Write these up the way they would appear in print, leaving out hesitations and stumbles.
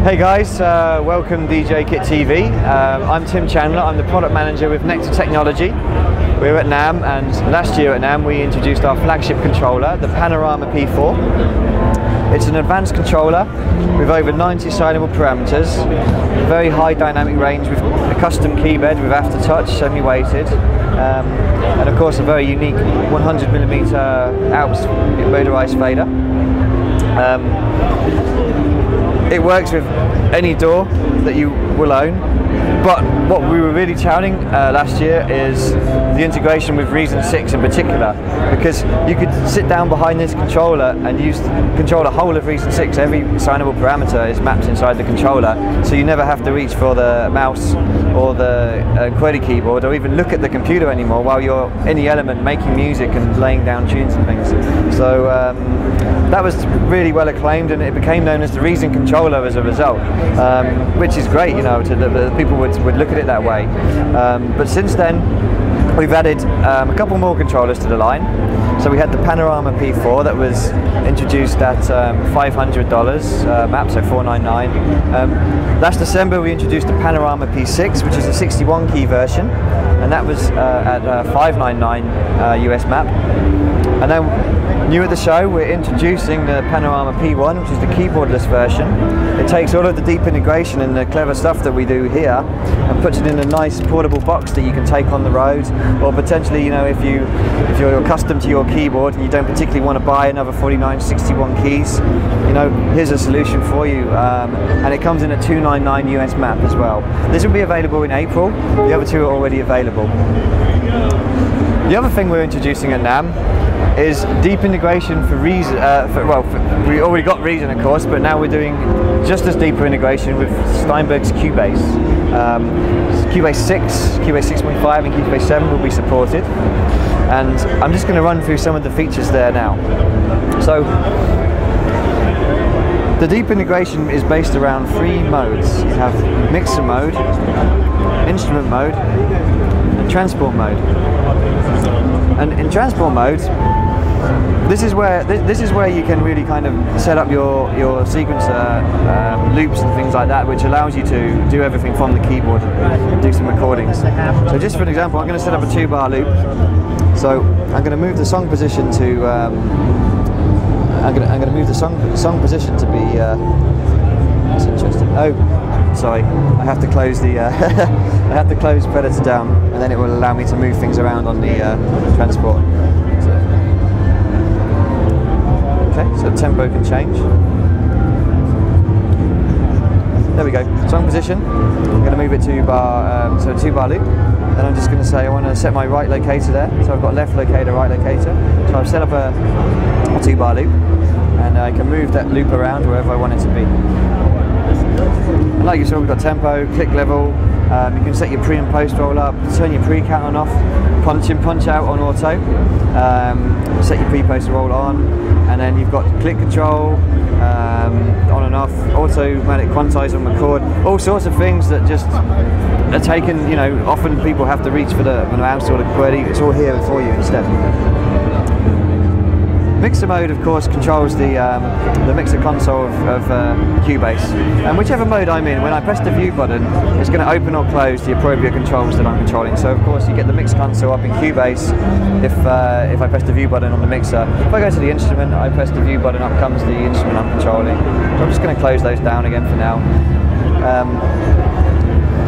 Hey guys, welcome DJ Kit TV. I'm Tim Chandler, I'm the product manager with Nektar Technology. We're at NAMM, and last year at NAMM we introduced our flagship controller, the Panorama P4. It's an advanced controller with over 90 signable parameters, very high dynamic range with a custom keybed with aftertouch, semi-weighted, and of course a very unique 100mm Alps motorized fader. It works with any door that you will own, but what we were really touting last year is the integration with Reason 6 in particular, because you could sit down behind this controller and control the whole of Reason 6. Every signable parameter is mapped inside the controller, so you never have to reach for the mouse or the QWERTY keyboard or even look at the computer anymore while you're in the element making music and laying down tunes and things. So that was really well acclaimed, and it became known as the Reason controller as a result, which is great, you know, people would look at it that way. But since then we've added a couple more controllers to the line. So we had the Panorama P4 that was introduced at $500 map, so $499. Last December we introduced the Panorama P6, which is a 61 key version, and that was at $599 US map. And then new at the show, we're introducing the Panorama P1, which is the keyboardless version. It takes all of the deep integration and the clever stuff that we do here and puts it in a nice portable box that you can take on the road, or potentially, you know, if you're accustomed to your keyboard and you don't particularly want to buy another 49, 61 keys, you know, here's a solution for you. And it comes in at $299 US map as well. This will be available in April. The other two are already available. The other thing we're introducing at NAMM is deep integration for Reason. We already got Reason, of course, but now we're doing just as deeper integration with Steinberg's Cubase. Cubase 6, Cubase 6.5 and Cubase 7 will be supported, and I'm just going to run through some of the features there now. So the deep integration is based around 3 modes. You have mixer mode, instrument mode, and transport mode. And in transport mode, this is where you can really kind of set up your sequencer loops and things like that, which allows you to do everything from the keyboard and do some recordings. So just for an example, I'm going to set up a 2-bar loop. So I'm going to move the song position to I'm going to move the song position to be. That's interesting. Oh, sorry. I have to close the I have to close Predator down, and then it will allow me to move things around on the transport. So, okay, so the tempo can change. There we go. Song position. I'm going to move it to so a 2-bar loop. Then I'm just going to say I want to set my right locator there. So I've got left locator, right locator. So I've set up a 2-bar loop, and I can move that loop around wherever I want it to be. And like you saw, we've got tempo, click level. You can set your pre and post roll up, turn your pre-count on off, punch in, punch out on auto, set your pre-post roll on, and then you've got click control, on and off, automatic quantize and record, all sorts of things that just are taken, you know, often people have to reach for the mouse or the QWERTY. It's all here for you instead. Mixer mode, of course, controls the mixer console of Cubase, and whichever mode I'm in, when I press the view button, it's going to open or close the appropriate controls that I'm controlling. So of course you get the mix console up in Cubase if I press the view button on the mixer. If I go to the instrument, I press the view button, up comes the instrument I'm controlling. So I'm just going to close those down again for now.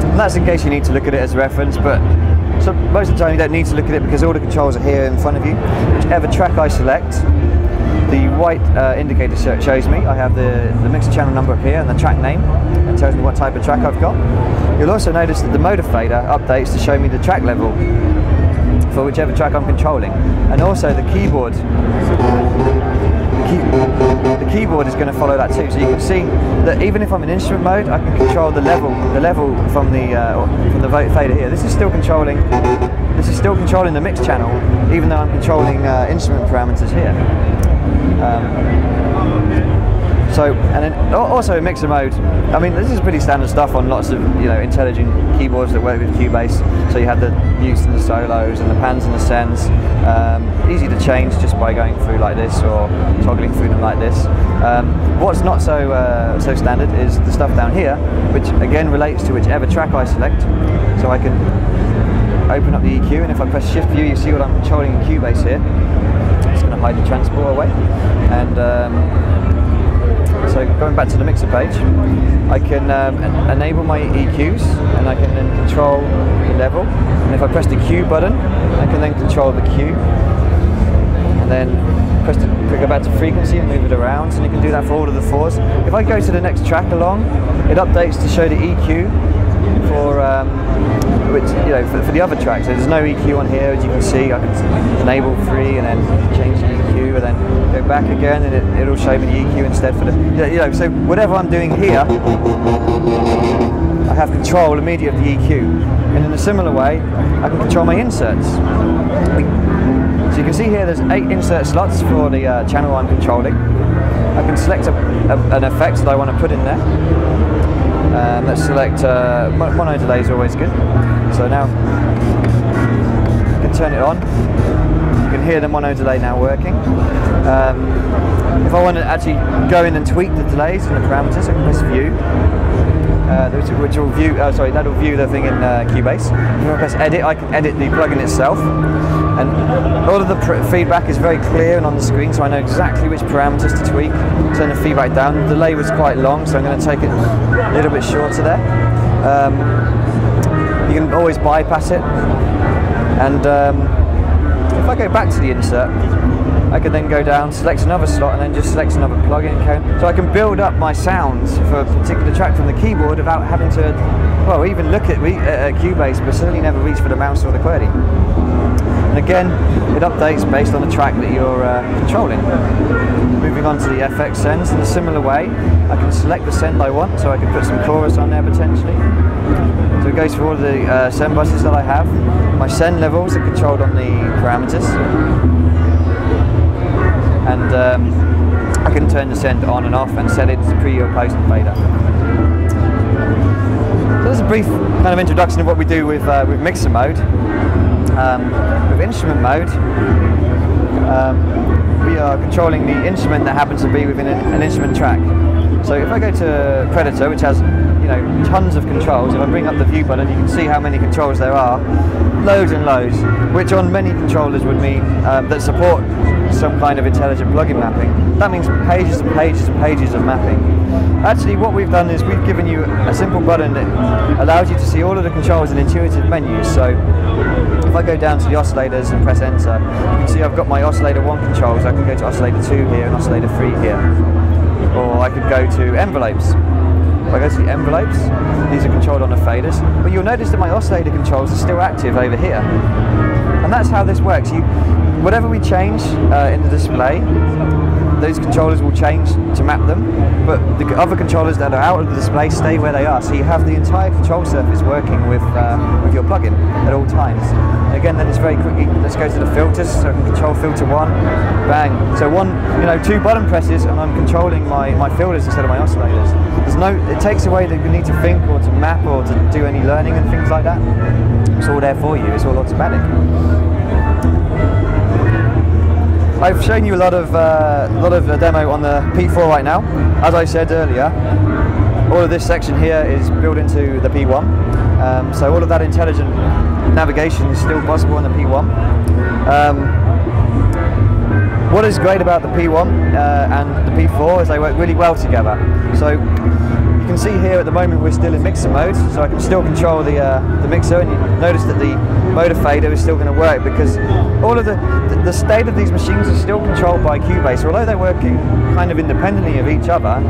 And that's in case you need to look at it as a reference, but so most of the time you don't need to look at it because all the controls are here in front of you. Whichever track I select, the white indicator shows me. I have the mixer channel number up here and the track name, and tells me what type of track I've got. You'll also notice that the motor fader updates to show me the track level for whichever track I'm controlling, and also the keyboard. The keyboard is going to follow that too, so you can see that even if I'm in instrument mode, I can control the level from the fader here. This is still controlling the mix channel, even though I'm controlling instrument parameters here. So, and then also in mixer mode, I mean, this is pretty standard stuff on lots of, you know, intelligent keyboards that work with Cubase. So you have the mutes and the solos and the pans and the sends. Easy to change just by going through like this or toggling through them like this. What's not so so standard is the stuff down here, which again relates to whichever track I select. So I can open up the EQ, and if I press Shift View, you see what I'm controlling in Cubase here. It's going to hide the transport away, and so going back to the mixer page, I can enable my EQs, and I can then control the level. And if I press the Q button, I can then control the Q, and then go back to frequency and move it around. And you can do that for all of the 4s. If I go to the next track along, it updates to show the EQ for which, you know, for the other tracks. So there's no EQ on here, as you can see. I can enable 3 and then change the EQ, and then go back again, and it'll show me the EQ instead for the, you know, so whatever I'm doing here, I have control immediately of the EQ. And in a similar way, I can control my inserts. So you can see here there's 8 insert slots for the channel I'm controlling. I can select an effect that I want to put in there. Let's select mono delay is always good. So now you can turn it on. You can hear the mono delay now working. If I want to actually go in and tweak the delays and the parameters, I can press View, which will view. That'll view the thing in Cubase. If I press Edit, I can edit the plugin itself. And all of the feedback is very clear and on the screen, so I know exactly which parameters to tweak. Turn the feedback down. The delay was quite long, so I'm going to take it a little bit shorter there. You can always bypass it. And if I go back to the insert, I can then go down, select another slot, and then just select another plugin count. So I can build up my sounds for a particular track from the keyboard without having to, well, even look at Cubase, but certainly never reach for the mouse or the QWERTY. And again, it updates based on the track that you're controlling. Moving on to the FX sends, in a similar way, I can select the send I want, so I can put some chorus on there potentially. So it goes for all the send buses that I have. My send levels are controlled on the parameters. And I can turn the send on and off and set it to pre or post and fader. So there's a brief kind of introduction of what we do with mixer mode. With instrument mode, we are controlling the instrument that happens to be within an instrument track. So if I go to Predator, which has, you know, tons of controls, if I bring up the view button, you can see how many controls there are, loads and loads, which on many controllers would mean that support some kind of intelligent plugin mapping. That means pages and pages and pages of mapping. Actually, what we've done is we've given you a simple button that allows you to see all of the controls in intuitive menus. So if I go down to the oscillators and press enter, you can see I've got my oscillator 1 controls. I can go to oscillator 2 here and oscillator 3 here. Or I could go to envelopes. If I go to the envelopes, these are controlled on the faders. But you'll notice that my oscillator controls are still active over here. And that's how this works. Whatever we change in the display, those controllers will change to map them, but the other controllers that are out of the display stay where they are. So you have the entire control surface working with your plugin at all times. And again, then it's very quickly. Let's go to the filters. So I can control filter 1, bang. So 2 button presses, and I'm controlling my filters instead of my oscillators. It takes away the need to think or to map or to do any learning and things like that. It's all there for you. It's all automatic. I've shown you a lot of demo on the P4 right now. As I said earlier, all of this section here is built into the P1. So all of that intelligent navigation is still possible on the P1. What is great about the P1 and the P4 is they work really well together. So you can see here at the moment we're still in mixer mode, so I can still control the mixer, and you notice that the motor fader is still going to work because all of the state of these machines is still controlled by Cubase. Although they're working kind of independently of each other,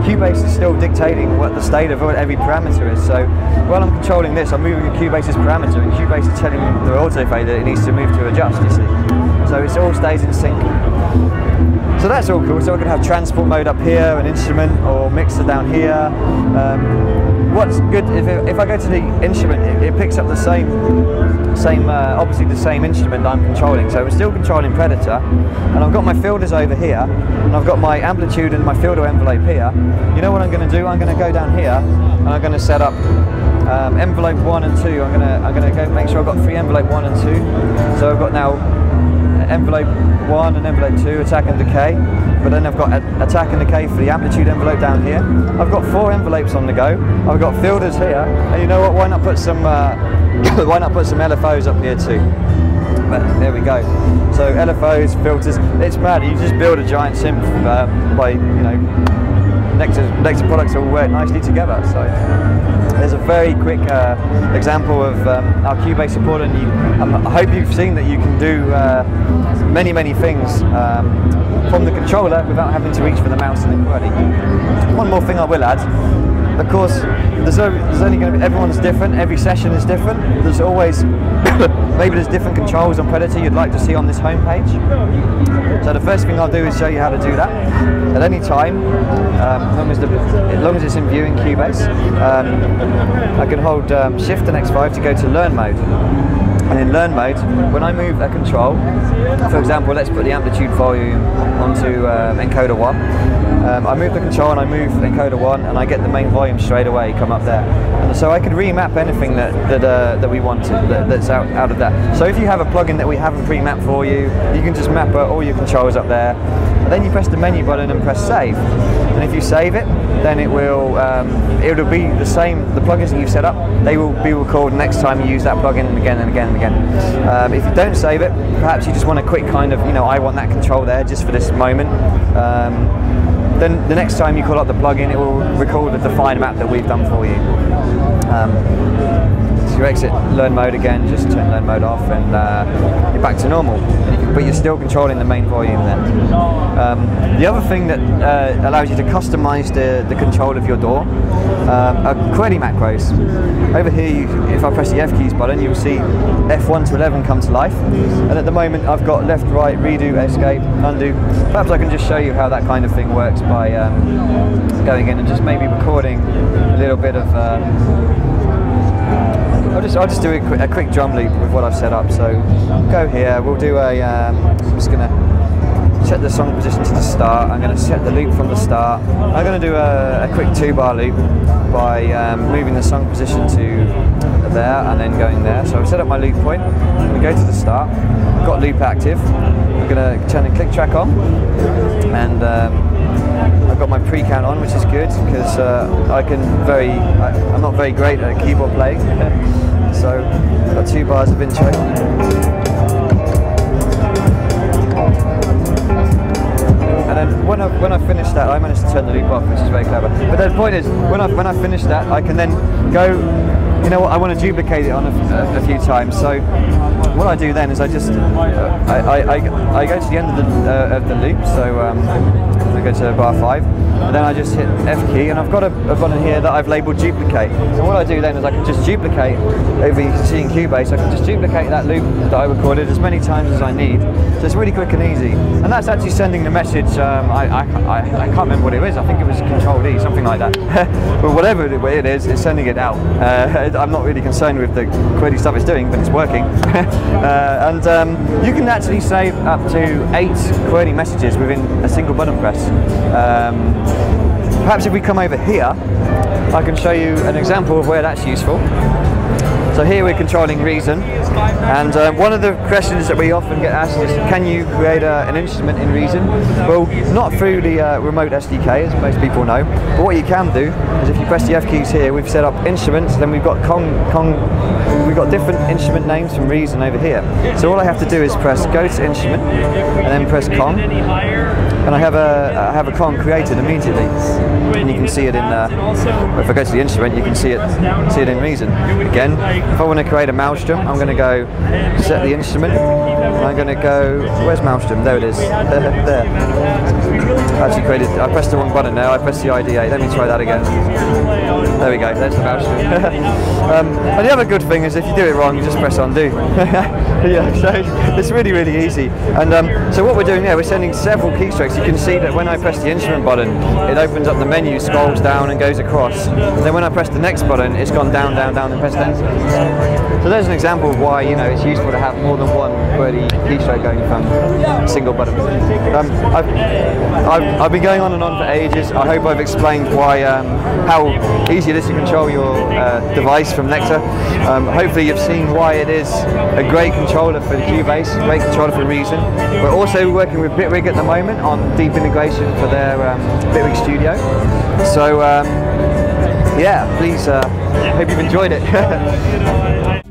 Cubase is still dictating what the state of every parameter is. So while I'm controlling this, I'm moving Cubase's parameter, and Cubase is telling the auto fader it needs to move to adjust, you see. So it all stays in sync. So that's all cool. So I can have transport mode up here, an instrument or mixer down here. What's good, if I go to the instrument, it picks up the same obviously the same instrument that I'm controlling. So we're still controlling Predator, and I've got my filters over here, and I've got my amplitude and my filter envelope here. You know what I'm going to do? I'm going to go down here, and I'm going to set up envelope 1 and 2. I'm going to go make sure I've got 3 envelope 1 and 2. So I've got now envelope 1 and envelope 2, attack and decay. But then I've got attack and decay for the amplitude envelope down here. I've got 4 envelopes on the go. I've got filters here, and you know what? Why not put some why not put some LFOs up here too? But there we go. So LFOs, filters. It's mad. You just build a giant synth by, you know, Nektar products all work nicely together. So there's a very quick example of our Cubase support, and I hope you've seen that you can do many things from the controller without having to reach for the mouse and the QWERTY. One more thing I will add. Of course, there's only going to be, everyone's different, every session is different. There's always, maybe there's different controls on Predator you'd like to see on this home page. So the first thing I'll do is show you how to do that. At any time, as long as it's in view in Cubase, I can hold Shift and X5 to go to Learn Mode. And in Learn Mode, when I move a control, for example, let's put the amplitude volume onto encoder 1. I move the control and I move encoder 1, and I get the main volume straight away come up there. And so I could remap anything that we want that's out of that. So if you have a plugin that we haven't pre-mapped for you, you can just map all your controls up there. And then you press the menu button and press save. And if you save it, then it'll be the same. The plugins that you've set up, they will be recalled next time you use that plugin again and again and again. If you don't save it, perhaps you just want a quick kind of, you know, I want that control there just for this moment. Then the next time you call up the plugin, it will record the define map that we've done for you. So you exit Learn Mode again, just turn Learn Mode off, and you're back to normal. But you're still controlling the main volume then. The other thing that allows you to customize the control of your DAW are QWERTY macros. Over here, if I press the F keys button, you'll see F1 to 11 come to life. And at the moment, I've got left, right, redo, escape, undo. Perhaps I can just show you how that kind of thing works by going in and just maybe recording a little bit of. I'll just do a quick drum loop with what I've set up. So go here. We'll do a. I'm just gonna set the song position to the start. I'm going to set the loop from the start. I'm going to do a quick 2-bar loop by moving the song position to there and then going there. So I've set up my loop point. I'm going to go to the start. I've got loop active. I'm going to turn the click track on, and I've got my pre-count on, which is good because I'm not very great at keyboard playing. So I've got 2 bars of intro. And then when I finish that, I managed to turn the loop off, which is very clever. But the point is, when I finish that, I can then go, you know what, I want to duplicate it on a few times. So what I do then is I go to the end of the loop. So I go to bar 5, and then I just hit F key, and I've got a button here that I've labelled duplicate. So what I do then is I can just duplicate, over you can see in Cubase, I can just duplicate that loop that I recorded as many times as I need. So it's really quick and easy. And that's actually sending the message, I can't remember what it is, I think it was Control D, something like that. But whatever it is, it's sending it out. I'm not really concerned with the QWERTY stuff it's doing, but it's working. And you can actually save up to 8 QWERTY messages within a single button press. Perhaps if we come over here, I can show you an example of where that's useful. So here we're controlling Reason, and one of the questions that we often get asked is, can you create an instrument in Reason? Well, not through the remote SDK, as most people know, but what you can do is if you press the F keys here, we've set up instruments, then we've got we've got different instrument names from Reason over here. So all I have to do is press go to instrument, and then press Kong, and I have a Kong created immediately, and you can see it in. If I go to the instrument, you can see it in Reason. Again, if I want to create a Maelstrom, I'm going to go set the instrument. And I'm going to go. Where's Maelstrom? There it is. There. Actually created. I pressed the wrong button now. I pressed the IDA. Let me try that again. There we go. There's the Maelstrom. And the other good thing is, if you do it wrong, you just press undo. Yeah. So it's really easy. And so what we're doing there, we're sending several keystrokes works, you can see that when I press the instrument button, it opens up the menu, scrolls down and goes across. And then when I press the next button, it's gone down, down, down and pressed enter. So there's an example of why, you know, it's useful to have more than one QWERTY keystroke going from a single button. I've been going on and on for ages. I hope I've explained why, how easy it is to control your device from Nektar. Hopefully you've seen why it is a great controller for the Cubase, a great controller for Reason. We're also working with Bitwig at the moment on deep integration for their Bitwig Studio. So yeah, please, hope you've enjoyed it.